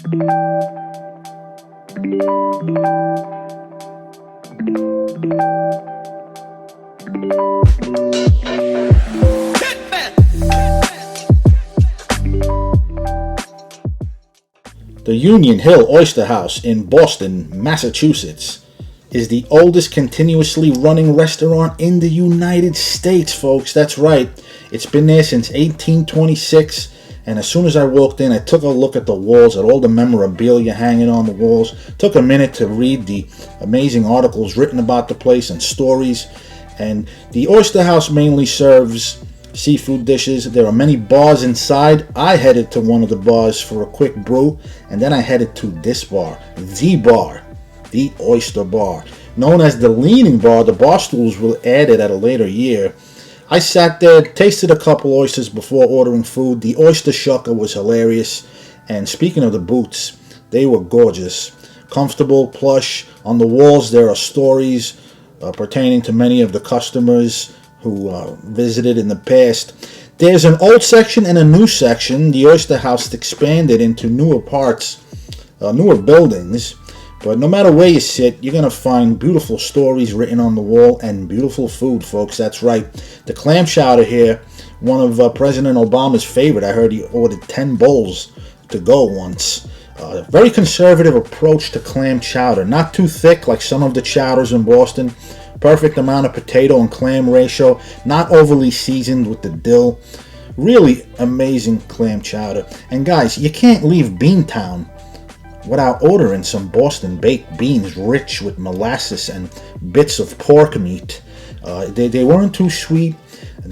The Union Hill Oyster House in Boston, Massachusetts is the oldest continuously running restaurant in the United States, folks. That's right. It's been there since 1826, and as soon as I walked in, I took a look at the walls, at all the memorabilia hanging on the walls, took a minute to read the amazing articles written about the place and stories. And the Oyster House mainly serves seafood dishes. There are many bars inside. I headed to one of the bars for a quick brew, and then I headed to this bar, the Oyster Bar. Known as the Leaning Bar, the bar stools were added at a later year. I sat there, tasted a couple oysters before ordering food. The oyster shucker was hilarious, and speaking of the boots, they were gorgeous. Comfortable, plush. On the walls there are stories pertaining to many of the customers who visited in the past. There's an old section and a new section. The Oyster House expanded into newer parts, newer buildings. But no matter where you sit, you're going to find beautiful stories written on the wall and beautiful food, folks. That's right. The clam chowder here, one of President Obama's favorite. I heard he ordered 10 bowls to go once. Very conservative approach to clam chowder. Not too thick like some of the chowders in Boston. Perfect amount of potato and clam ratio. Not overly seasoned with the dill. Really amazing clam chowder. And guys, you can't leave Beantown without ordering some Boston baked beans rich with molasses and bits of pork meat. They weren't too sweet.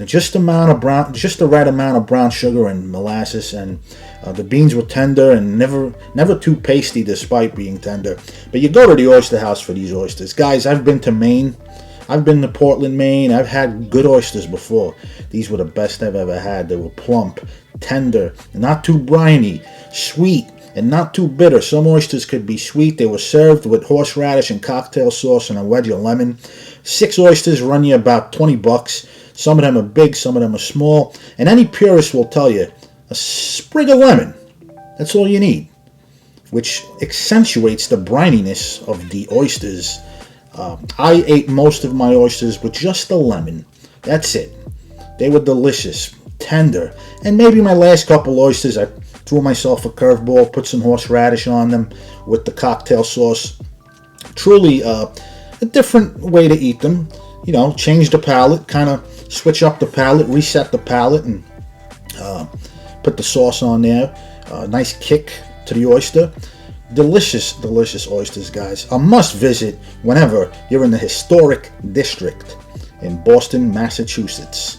Just the right amount of brown sugar and molasses, and the beans were tender and never too pasty despite being tender. But you go to the Oyster House for these oysters. Guys, I've been to Maine. I've been to Portland, Maine. I've had good oysters before. These were the best I've ever had. They were plump, tender, not too briny, sweet, and not too bitter. Some oysters could be sweet. They were served with horseradish and cocktail sauce and a wedge of lemon. 6 oysters run you about $20. Some of them are big, some of them are small. And any purist will tell you, a sprig of lemon, that's all you need. Which accentuates the brininess of the oysters. I ate most of my oysters with just the lemon. That's it. They were delicious, tender. And maybe my last couple oysters, I threw myself a curveball, put some horseradish on them with the cocktail sauce. Truly a different way to eat them. You know, change the palate, kind of switch up the palate, reset the palate, and put the sauce on there. Nice kick to the oyster. Delicious, delicious oysters, guys. A must visit whenever you're in the historic district in Boston, Massachusetts.